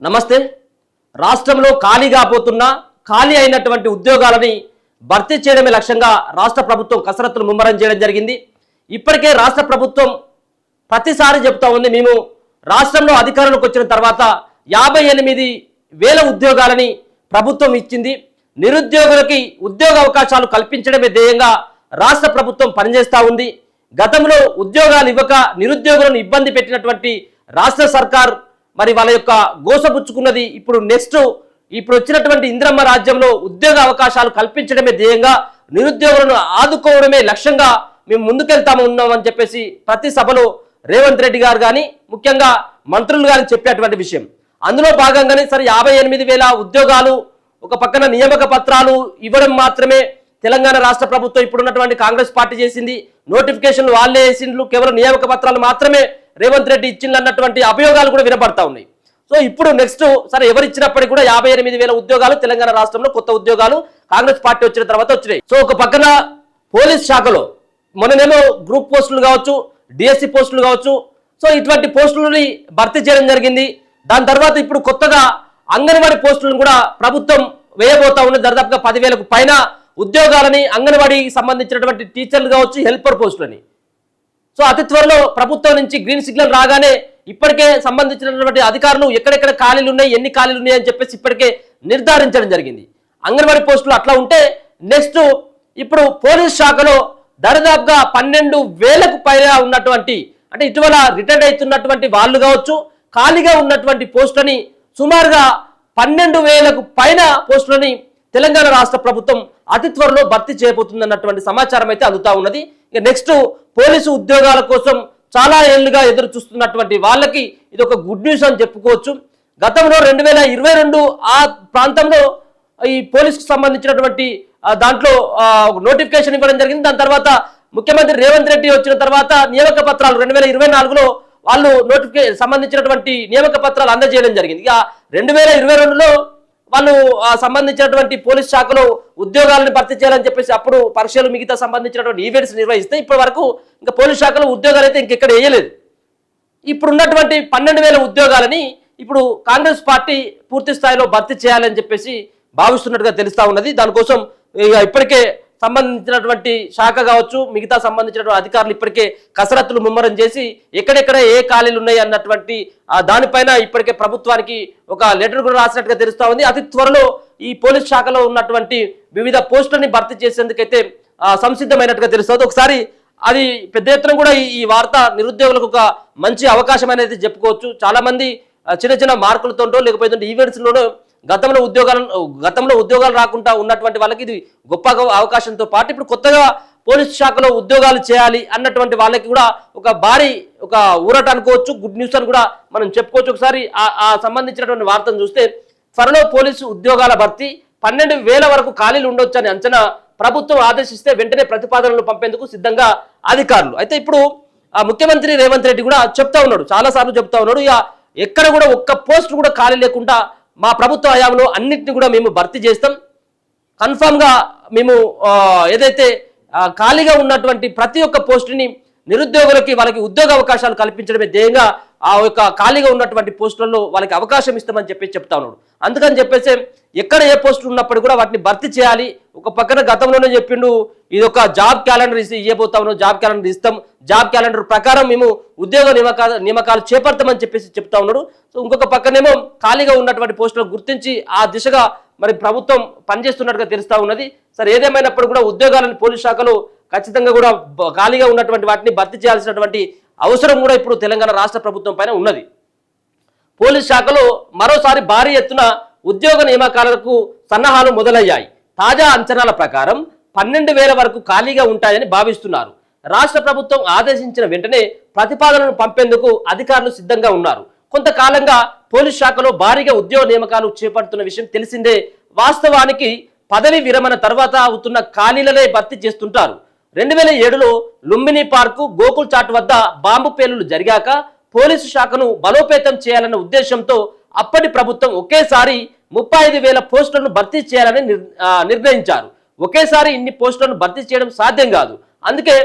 నమస్తే. రాష్ట్రంలో ఖాళీగా పోతున్న ఖాళీ అయినటువంటి ఉద్యోగాలని భర్తీ చేయడమే లక్ష్యంగా రాష్ట్ర ప్రభుత్వం కసరత్తులు ముమ్మరం చేయడం జరిగింది. ఇప్పటికే రాష్ట్ర ప్రభుత్వం ప్రతిసారి చెప్తా ఉంది, మేము రాష్ట్రంలో అధికారంలోకి వచ్చిన తర్వాత 58,000 ఉద్యోగాలని ప్రభుత్వం ఇచ్చింది. నిరుద్యోగులకి ఉద్యోగ అవకాశాలు కల్పించడమే ధ్యేయంగా రాష్ట్ర ప్రభుత్వం పనిచేస్తూ ఉంది. గతంలో ఉద్యోగాలు ఇవ్వక నిరుద్యోగులను ఇబ్బంది పెట్టినటువంటి రాష్ట్ర సర్కార్ మరి వాళ్ళ యొక్క గోసపుచ్చుకున్నది. ఇప్పుడు వచ్చినటువంటి ఇంద్రమ్మ రాజ్యంలో ఉద్యోగ అవకాశాలు కల్పించడమే ధ్యేయంగా నిరుద్యోగులను ఆదుకోవడమే లక్ష్యంగా మేము ఉన్నామని చెప్పేసి ప్రతి సభలో రేవంత్ రెడ్డి గారు కానీ ముఖ్యంగా మంత్రులు గారు చెప్పేటువంటి విషయం. అందులో భాగంగానే సరే 58,000 ఉద్యోగాలు ఒక పక్కన నియామక పత్రాలు ఇవ్వడం మాత్రమే తెలంగాణ రాష్ట్ర ప్రభుత్వం ఇప్పుడున్నటువంటి కాంగ్రెస్ పార్టీ చేసింది. నోటిఫికేషన్లు వాళ్ళే వేసిండ్లు, కేవలం నియామక పత్రాలు మాత్రమే రేవంత్ రెడ్డి ఇచ్చిండ్లు అన్నటువంటి అభియోగాలు కూడా వినపడతా ఉన్నాయి. సో ఇప్పుడు నెక్స్ట్ సరే ఎవరు ఇచ్చినప్పటికీ కూడా 58,000 ఉద్యోగాలు తెలంగాణ రాష్ట్రంలో కొత్త ఉద్యోగాలు కాంగ్రెస్ పార్టీ వచ్చిన తర్వాత వచ్చినాయి. సో ఒక పక్కన పోలీస్ శాఖలో మొన్ననేమో గ్రూప్ పోస్టులు కావచ్చు, డిఎస్సి పోస్టులు కావచ్చు, సో ఇటువంటి పోస్టులని భర్తీ చేయడం జరిగింది. దాని తర్వాత ఇప్పుడు కొత్తగా అంగన్వాడీ పోస్టులను కూడా ప్రభుత్వం వేయబోతా ఉన్నది. దాదాపుగా 10,000కు పైన ఉద్యోగాలని అంగన్వాడీకి సంబంధించినటువంటి టీచర్లు కావచ్చు, హెల్పర్ పోస్టులని. సో అతి త్వరలో ప్రభుత్వం నుంచి గ్రీన్ సిగ్నల్ రాగానే ఇప్పటికే సంబంధించినటువంటి అధికారులు ఎక్కడెక్కడ ఖాళీలు ఉన్నాయి, ఎన్ని ఖాళీలు ఉన్నాయి అని చెప్పేసి ఇప్పటికే నిర్ధారించడం జరిగింది. అంగన్వాడీ పోస్టులు అట్లా ఉంటే నెక్స్ట్ ఇప్పుడు పోలీస్ శాఖలో దాదాపుగా 12,000కు పైన ఉన్నటువంటి అంటే ఇటీవల రిటైర్డ్ అవుతున్నటువంటి వాళ్ళు కావచ్చు, ఖాళీగా ఉన్నటువంటి పోస్టులని సుమారుగా 12,000కు పైన పోస్టులని తెలంగాణ రాష్ట్ర ప్రభుత్వం అతి త్వరలో భర్తీ చేయబోతుందన్నటువంటి సమాచారం అయితే అందుతా ఉన్నది. ఇక నెక్స్ట్ పోలీసు ఉద్యోగాల కోసం చాలా ఏళ్లుగా ఎదురు చూస్తున్నటువంటి వాళ్ళకి ఇది ఒక గుడ్ న్యూస్ అని చెప్పుకోవచ్చు. గతంలో 2022 ఆ ప్రాంతంలో ఈ పోలీసుకు సంబంధించినటువంటి దాంట్లో నోటిఫికేషన్ ఇవ్వడం జరిగింది. దాని తర్వాత ముఖ్యమంత్రి రేవంత్ రెడ్డి వచ్చిన తర్వాత నియామక పత్రాలు 2024లో వాళ్ళు సంబంధించినటువంటి నియామక పత్రాలు అందజేయడం జరిగింది. ఇక 2022లో వాళ్ళు సంబంధించినటువంటి పోలీస్ శాఖలో ఉద్యోగాలను భర్తీ చేయాలని చెప్పేసి అప్పుడు పరీక్షలు మిగతా సంబంధించినటువంటి ఈవెంట్స్ నిర్వహిస్తే ఇప్పటి వరకు ఇంకా పోలీస్ శాఖలో ఉద్యోగాలు అయితే ఇంకెక్కడ వేయలేదు. ఇప్పుడు ఉన్నటువంటి 12,000 ఉద్యోగాలని ఇప్పుడు కాంగ్రెస్ పార్టీ పూర్తి స్థాయిలో భర్తీ చేయాలని చెప్పేసి భావిస్తున్నట్టుగా తెలుస్తా ఉన్నది. దానికోసం ఇప్పటికే సంబంధించినటువంటి శాఖ కావచ్చు, మిగతా సంబంధించినటువంటి అధికారులు ఇప్పటికే కసరత్తులు ముమ్మరం చేసి ఎక్కడెక్కడ ఏ ఖాళీలు ఉన్నాయి అన్నటువంటి దానిపైన ఇప్పటికే ప్రభుత్వానికి ఒక లెటర్ కూడా రాసినట్టుగా తెలుస్తా ఉంది. అతి త్వరలో ఈ పోలీస్ శాఖలో ఉన్నటువంటి వివిధ పోస్టులని భర్తీ చేసేందుకైతే సంసిద్ధమైనట్టుగా తెలుస్తుంది. ఒకసారి అది పెద్ద ఎత్తున కూడా ఈ వార్త నిరుద్యోగులకు ఒక మంచి అవకాశం అనేది చెప్పుకోవచ్చు. చాలా మంది చిన్న చిన్న మార్కులతోటో లేకపోతే ఈవెంట్స్లోనో గతంలో ఉద్యోగాలు రాకుండా ఉన్నటువంటి వాళ్ళకి ఇది గొప్ప అవకాశంతో పాటు ఇప్పుడు కొత్తగా పోలీస్ శాఖలో ఉద్యోగాలు చేయాలి అన్నటువంటి వాళ్ళకి కూడా ఒక ఊరట అనుకోవచ్చు, గుడ్ న్యూస్ అని కూడా మనం చెప్పుకోవచ్చు. ఒకసారి ఆ సంబంధించినటువంటి వార్తను చూస్తే త్వరలో పోలీసు ఉద్యోగాల భర్తీ 12,000 వరకు ఖాళీలు ఉండొచ్చు అని అంచనా, ప్రభుత్వం ఆదేశిస్తే వెంటనే ప్రతిపాదనలు పంపేందుకు సిద్ధంగా అధికారులు. అయితే ఇప్పుడు ముఖ్యమంత్రి రేవంత్ రెడ్డి కూడా చెప్తా ఉన్నాడు, చాలాసార్లు చెప్తా ఉన్నాడు, ఇక ఎక్కడ కూడా ఒక్క పోస్ట్ కూడా ఖాళీ లేకుండా మా ప్రభుత్వ హయాంలో అన్నింటినీ కూడా మేము భర్తీ చేస్తాం. కన్ఫామ్గా మేము ఏదైతే ఖాళీగా ఉన్నటువంటి ప్రతి ఒక్క పోస్టుని నిరుద్యోగులకి వాళ్ళకి ఉద్యోగ అవకాశాలు కల్పించడమే ధ్యేయంగా ఆ యొక్క ఖాళీగా ఉన్నటువంటి పోస్టులలో వాళ్ళకి అవకాశం ఇస్తామని చెప్పేసి చెప్తా ఉన్నాడు. అందుకని చెప్పేసి ఎక్కడ ఏ పోస్టులు ఉన్నప్పుడు కూడా వాటిని భర్తీ చేయాలి. ఒక పక్కన గతంలోనే చెప్పిండు, ఇది ఒక జాబ్ క్యాలెండర్ ఇవ్వబోతా ఉన్నాం, జాబ్ క్యాలెండర్ ఇస్తాం, జాబ్ క్యాలెండర్ ప్రకారం మేము ఉద్యోగ నియామకాలు చేపడతామని చెప్పేసి చెప్తా ఉన్నాడు. సో ఇంకొక పక్కనేమో ఖాళీగా ఉన్నటువంటి పోస్టులను గుర్తించి ఆ దిశగా మరి ప్రభుత్వం పనిచేస్తున్నట్టుగా తెలుస్తా ఉన్నది. సరే ఏదేమైనప్పుడు కూడా ఉద్యోగాలను పోలీస్ శాఖలో ఖచ్చితంగా కూడా ఖాళీగా ఉన్నటువంటి వాటిని భర్తీ చేయాల్సినటువంటి అవసరం కూడా ఇప్పుడు తెలంగాణ రాష్ట్ర ప్రభుత్వం పైన ఉన్నది. పోలీస్ శాఖలో మరోసారి భారీ ఎత్తున ఉద్యోగ నియామకాలకు సన్నాహాలు మొదలయ్యాయి. తాజా అంచనాల ప్రకారం 12,000 వరకు ఖాళీగా ఉంటాయని భావిస్తున్నారు. రాష్ట్ర ప్రభుత్వం ఆదేశించిన వెంటనే ప్రతిపాదనలు పంపేందుకు అధికారులు సిద్ధంగా ఉన్నారు. కొంతకాలంగా పోలీస్ శాఖలో భారీగా ఉద్యోగ నియామకాలు చేపడుతున్న విషయం తెలిసిందే. వాస్తవానికి పదవి విరమణ తర్వాత అవుతున్న ఖాళీలనే భర్తీ చేస్తుంటారు. 2007లో లుంబిని పార్కు, గోకుల్ చాట్ వద్ద బాంబు పేలుళ్లు జరిగాక పోలీసు శాఖను బలోపేతం చేయాలన్న ఉద్దేశంతో అప్పటి ప్రభుత్వం ఒకేసారి 35,000 పోస్టులను భర్తీ చేయాలని నిర్ణయించారు. ఒకేసారి ఇన్ని పోస్టులను భర్తీ చేయడం సాధ్యం కాదు. అందుకే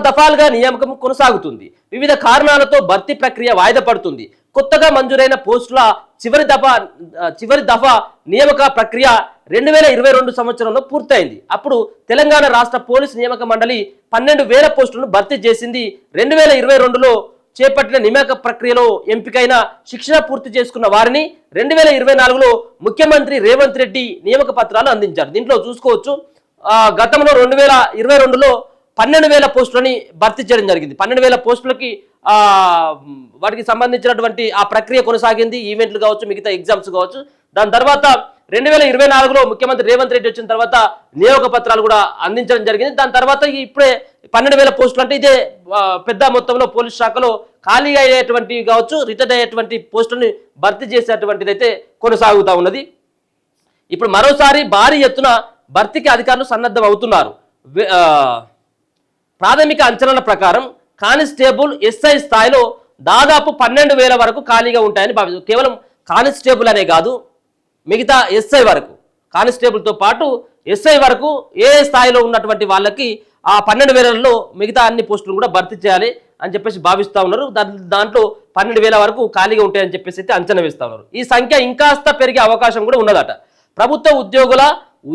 దఫాలుగా నియామకం కొనసాగుతుంది. వివిధ కారణాలతో భర్తీ ప్రక్రియ వాయిదా పడుతుంది. కొత్తగా మంజూరైన పోస్టుల చివరి దఫా నియామక ప్రక్రియ 2022 సంవత్సరంలో పూర్తయింది. అప్పుడు తెలంగాణ రాష్ట్ర పోలీసు నియామక మండలి 12,000 పోస్టులను భర్తీ చేసింది. 2022లో చేపట్టిన నియామక ప్రక్రియలో ఎంపికైన శిక్షణ పూర్తి చేసుకున్న వారిని 2024లో ముఖ్యమంత్రి రేవంత్ రెడ్డి నియామక పత్రాలు అందించారు. దీంట్లో చూసుకోవచ్చు గతంలో 2022లో 12,000 పోస్టులని భర్తీ చేయడం జరిగింది. 12,000 పోస్టులకి వాటికి సంబంధించినటువంటి ఆ ప్రక్రియ కొనసాగింది. ఈవెంట్లు కావచ్చు, మిగతా ఎగ్జామ్స్ కావచ్చు. దాని తర్వాత 2024లో ముఖ్యమంత్రి రేవంత్ రెడ్డి వచ్చిన తర్వాత నియోగ పత్రాలు కూడా అందించడం జరిగింది. దాని తర్వాత ఇప్పుడే 12,000 పోస్టులు అంటే ఇదే పెద్ద మొత్తంలో పోలీస్ శాఖలో ఖాళీ అయ్యేటువంటి కావచ్చు, రిటైర్ అయ్యేటువంటి పోస్టులని భర్తీ చేసేటువంటిది అయితే కొనసాగుతూ ఉన్నది. ఇప్పుడు మరోసారి భారీ ఎత్తున భర్తీకి అధికారులు సన్నద్ధం అవుతున్నారు. ప్రాథమిక అంచనాల ప్రకారం కానిస్టేబుల్ ఎస్ఐ స్థాయిలో దాదాపు 12,000 వరకు ఖాళీగా ఉంటాయని భావిస్తారు. కేవలం కానిస్టేబుల్ అనే కాదు, మిగతా ఎస్ఐ వరకు, కానిస్టేబుల్తో పాటు ఎస్ఐ వరకు ఏ స్థాయిలో ఉన్నటువంటి వాళ్ళకి ఆ 12,000లో మిగతా అన్ని పోస్టులు కూడా భర్తీ చేయాలి అని చెప్పేసి భావిస్తూ ఉన్నారు. దాంట్లో 12,000 వరకు ఖాళీగా ఉంటాయని చెప్పేసి అయితే అంచనా వేస్తూ ఉన్నారు. ఈ సంఖ్య ఇంకాస్త పెరిగే అవకాశం కూడా ఉన్నదట. ప్రభుత్వ ఉద్యోగుల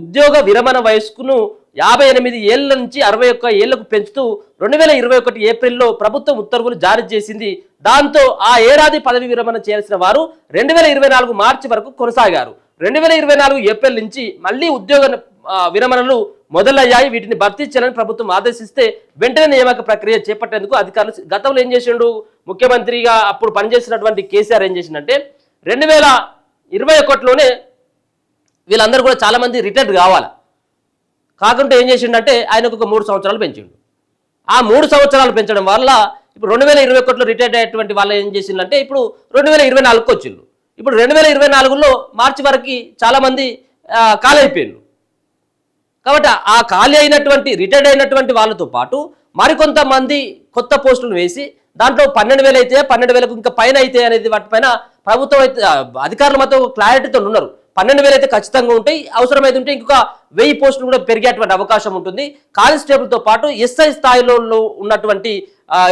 ఉద్యోగ విరమణ వయస్సును 58 ఏళ్ల నుంచి 61 ఏళ్లకు పెంచుతూ 2021 ఏప్రిల్లో ప్రభుత్వం ఉత్తర్వులు జారీ చేసింది. దాంతో ఆ ఏడాది పదవి విరమణ చేయాల్సిన వారు 2024 మార్చి వరకు కొనసాగారు. 2024 ఏప్రిల్ నుంచి మళ్లీ ఉద్యోగ విరమణలు మొదలయ్యాయి. వీటిని భర్తీ చేయాలని ప్రభుత్వం ఆదేశిస్తే వెంటనే నియామక ప్రక్రియ చేపట్టేందుకు అధికారులు గతంలో ఏం చేసిండు, ముఖ్యమంత్రిగా అప్పుడు పనిచేసినటువంటి కేసీఆర్ ఏం చేసిందంటే 2021లోనే వీళ్ళందరూ కూడా చాలా మంది రిటైర్డ్ కాకుంటే ఏం చేసిండంటే ఆయనకు ఒక 3 సంవత్సరాలు పెంచిండు. ఆ 3 సంవత్సరాలు పెంచడం వల్ల ఇప్పుడు 2021లో రిటైర్డ్ అయ్యేటువంటి వాళ్ళు ఏం చేసిందంటే ఇప్పుడు 2024కి వచ్చిండు. ఇప్పుడు 2024లో మార్చి వరకు చాలా మంది ఖాళీ అయిపోయిండు. కాబట్టి ఆ ఖాళీ అయినటువంటి రిటైర్డ్ అయినటువంటి వాళ్ళతో పాటు మరికొంతమంది కొత్త పోస్టులు వేసి దాంట్లో 12,000 అయితే 12,000కు ఇంకా పైన అయితే అనేది వాటిపైన ప్రభుత్వం అయితే అధికారులు మాత్రం క్లారిటీతో ఉన్నారు. 12,000 అయితే ఖచ్చితంగా ఉంటాయి, అవసరమైతే ఉంటే ఇంకొక 1000 పోస్టులు కూడా పెరిగేటువంటి అవకాశం ఉంటుంది. కానిస్టేబుల్తో పాటు ఎస్ఐ స్థాయిలో ఉన్నటువంటి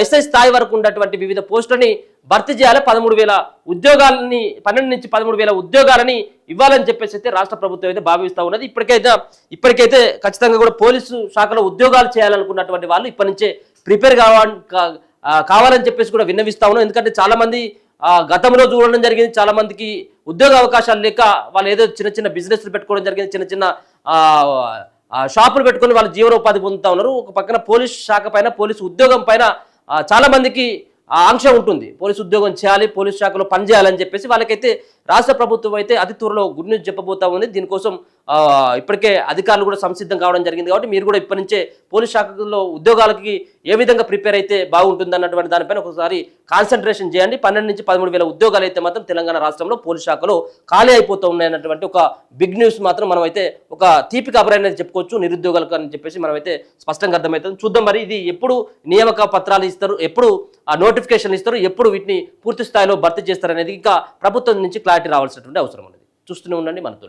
ఎస్ఐ స్థాయి వరకు ఉన్నటువంటి వివిధ పోస్టులని భర్తీ చేయాలి. 13,000 ఉద్యోగాలని 12 నుంచి 13,000 ఉద్యోగాలని ఇవ్వాలని చెప్పేసి అయితే రాష్ట్ర ప్రభుత్వం అయితే భావిస్తూ ఉన్నది. ఇప్పటికైతే ఖచ్చితంగా కూడా పోలీసు శాఖలో ఉద్యోగాలు చేయాలనుకున్నటువంటి వాళ్ళు ఇప్పటి నుంచే ప్రిపేర్ కావాలని చెప్పేసి కూడా విన్నవిస్తా ఉన్నాం. ఎందుకంటే చాలా మంది గతంలో చూడడం జరిగింది, చాలా మందికి ఉద్యోగ అవకాశాలు లేక వాళ్ళు ఏదో చిన్న చిన్న బిజినెస్లు పెట్టుకోవడం జరిగింది, చిన్న చిన్న షాపులు పెట్టుకొని వాళ్ళు జీవనోపాధి పొందుతూ ఉన్నారు. ఒక పక్కన పోలీస్ శాఖ పైన, పోలీసు ఉద్యోగం పైన చాలా మందికి ఆంక్ష ఉంటుంది. పోలీసు ఉద్యోగం చేయాలి, పోలీస్ శాఖలో పనిచేయాలని చెప్పేసి వాళ్ళకైతే రాష్ట్ర ప్రభుత్వం అయితే అతి త్వరలో గుడ్ న్యూస్ చెప్పబోతా ఉంది. దీనికోసం ఇప్పటికే అధికారులు కూడా సంసిద్ధం కావడం జరిగింది. కాబట్టి మీరు కూడా ఇప్పటి నుంచే పోలీస్ శాఖలో ఉద్యోగాలకి ఏ విధంగా ప్రిపేర్ అయితే బాగుంటుంది అన్నటువంటి దానిపైన ఒకసారి కాన్సన్ట్రేషన్ చేయండి. 12 నుంచి 13,000 ఉద్యోగాలు అయితే మాత్రం తెలంగాణ రాష్ట్రంలో పోలీస్ శాఖలో ఖాళీ అయిపోతూ ఉన్నాయన్నటువంటి ఒక బిగ్ న్యూస్ మాత్రం మనం అయితే ఒక తీపి కబరైనది చెప్పుకోవచ్చు నిరుద్యోగాలకు అని చెప్పేసి మనం అయితే స్పష్టంగా అర్థమవుతుంది. చూద్దాం మరి ఇది ఎప్పుడు నియామక పత్రాలు ఇస్తారు, ఎప్పుడు నోటిఫికేషన్ ఇస్తారు, ఎప్పుడు వీటిని పూర్తి స్థాయిలో భర్తీ చేస్తారు అనేది ఇంకా ప్రభుత్వం నుంచి క్లారిటీ రావాల్సినటువంటి అవసరం ఉన్నది. చూస్తూనే ఉండండి మనతో.